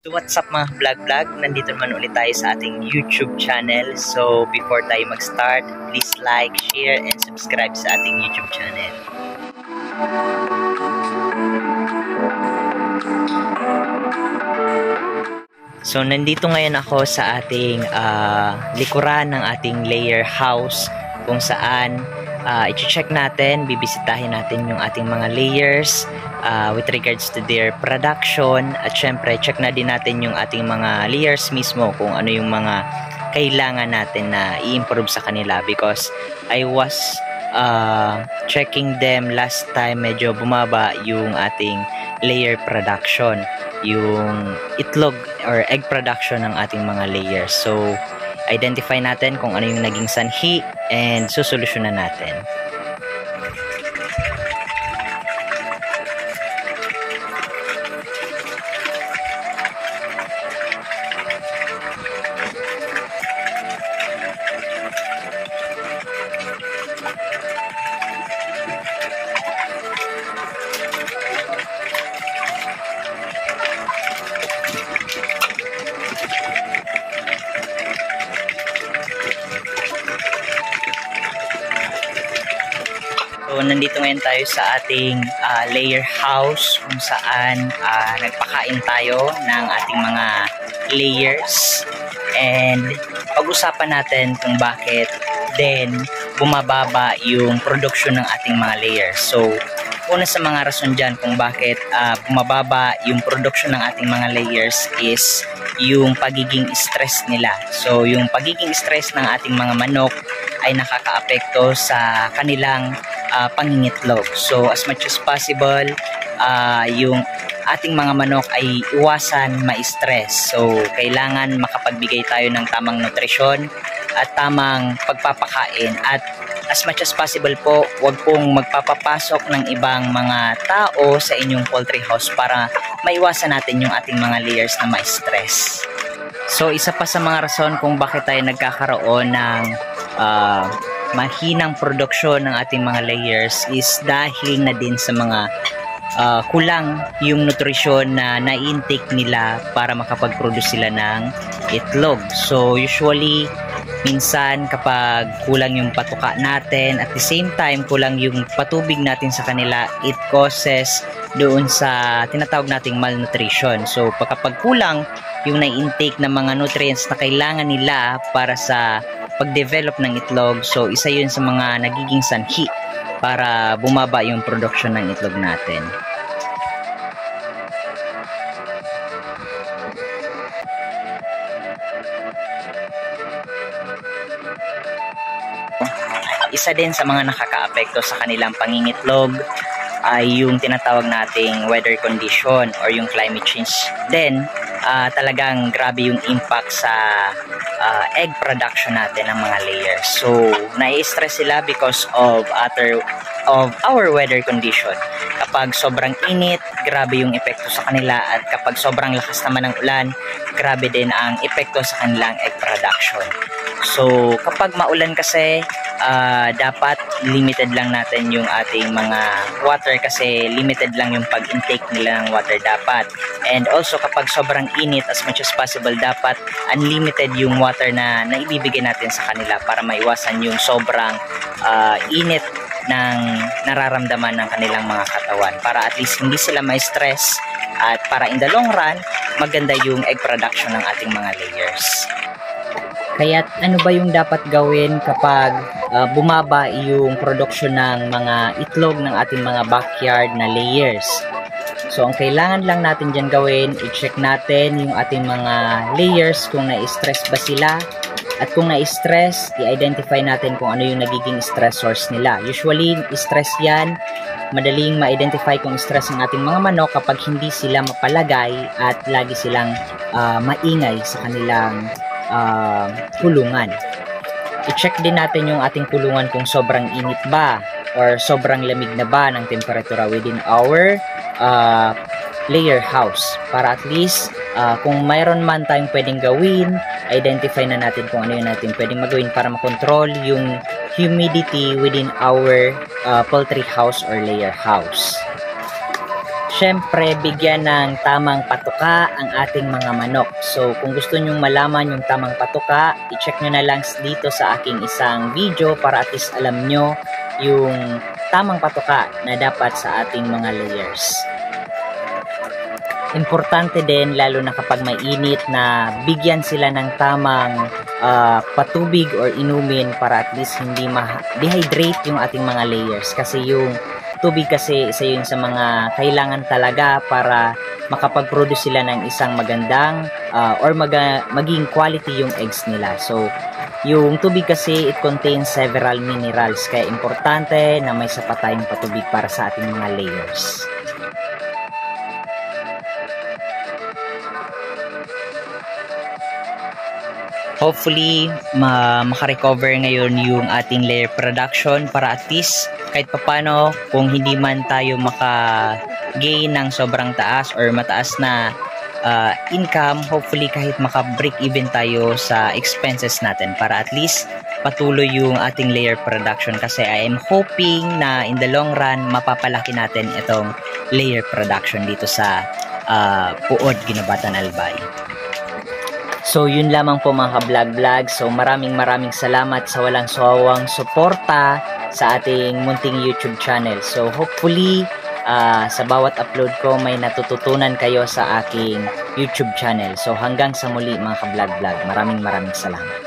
So what's up mga vlog? Nandito naman ulit tayo sa ating YouTube channel. So before tayo mag-start, please like, share, and subscribe sa ating YouTube channel. So nandito ngayon ako sa ating likuran ng ating layer house kung saan i-check natin, bibisitahin natin yung ating mga layers with regards to their production, at syempre check na din natin yung ating mga layers mismo kung ano yung mga kailangan natin na i-improve sa kanila, because I was checking them last time, medyo bumaba yung ating layer production, yung itlog or egg production ng ating mga layers. So identify natin kung ano yung naging sanhi and susolusyonan natin. So, nandito ngayon tayo sa ating layer house kung saan nagpakain tayo ng ating mga layers, and pag-usapan natin kung bakit then bumababa yung production ng ating mga layers. So, una sa mga rason dyan kung bakit bumababa yung production ng ating mga layers is yung pagiging stress nila. So, yung pagiging stress ng ating mga manok ay nakakaapekto sa kanilang pangingitlog. So as much as possible, yung ating mga manok ay iwasan ma-stress. So kailangan makapagbigay tayo ng tamang nutrisyon at tamang pagpapakain, at as much as possible po, wag pong magpapapasok ng ibang mga tao sa inyong poultry house para maiwasan natin yung ating mga layers na ma-stress. So isa pa sa mga rason kung bakit tayo nagkakaroon ng mahinang production ng ating mga layers is dahil na din sa mga kulang yung nutrisyon na na-intake nila para makapag-produce sila ng itlog. So usually minsan kapag kulang yung patuka natin, at the same time kulang yung patubig natin sa kanila, it causes doon sa tinatawag nating malnutrition. So kapag kulang yung na-intake na mga nutrients na kailangan nila para sa pag-develop ng itlog, so isa yun sa mga nagiging sanhi para bumaba yung production ng itlog natin. Isa din sa mga nakakaapekto sa kanilang pangingitlog ay yung tinatawag nating weather condition or yung climate change. Then talagang grabe yung impact sa egg production natin ng mga layers. So nai-stress sila because of our weather condition. Kapag sobrang init, grabe yung epekto sa kanila, at kapag sobrang lakas naman ng ulan, grabe din ang epekto sa kanilang egg production. So kapag maulan kasi, dapat limited lang natin yung ating mga water, kasi limited lang yung pag-intake nila ng water dapat. And also kapag sobrang init, as much as possible, dapat unlimited yung water na naibibigay natin sa kanila para maiwasan yung sobrang init ng nararamdaman ng kanilang mga katawan, para at least hindi sila ma-stress, at para in the long run maganda yung egg production ng ating mga layers. Kaya ano ba yung dapat gawin kapag bumaba yung production ng mga itlog ng ating mga backyard na layers? So ang kailangan lang natin dyan gawin, i-check natin yung ating mga layers kung na-stress ba sila, at kung na-stress, i-identify natin kung ano yung nagiging stress source nila. Usually stress yan, madaling ma-identify kung stress ng ating mga manok kapag hindi sila mapalagay at lagi silang maingay sa kanilang kulungan. I-check din natin yung ating kulungan kung sobrang init ba or sobrang lamig na ba ng temperatura within our layer house, para at least kung mayroon man tayong pwedeng gawin, identify na natin kung ano yung natin pwedeng magawin para makontrol yung humidity within our poultry house or layer house. syempre, bigyan ng tamang patuka ang ating mga manok. So, kung gusto nyong malaman yung tamang patuka, i-check nyo na lang dito sa aking isang video para at least alam nyo yung tamang patuka na dapat sa ating mga layers. Importante din, lalo na kapag mainit, na bigyan sila ng tamang patubig or inumin para at least hindi ma-dehydrate yung ating mga layers. Kasi yung tubig kasi isa yun sa mga kailangan talaga para makapag-produce sila ng isang magandang or maging quality yung eggs nila. So, yung tubig kasi it contains several minerals, kaya importante na may sapat tayong patubig para sa ating mga layers. Hopefully, makarecover ngayon yung ating layer production para at least kahit papano, kung hindi man tayo maka-gain ng sobrang taas or mataas na income, hopefully kahit maka-break even tayo sa expenses natin para at least patuloy yung ating layer production, kasi I am hoping na in the long run, mapapalaki natin itong layer production dito sa Puod, Ginobatan, Albay. So, yun lamang po mga ka-vlog. So, maraming salamat sa walang sawawang suporta sa ating munting YouTube channel. So, hopefully, sa bawat upload ko, may natututunan kayo sa aking YouTube channel. So, hanggang sa muli mga ka-vlog. Maraming salamat.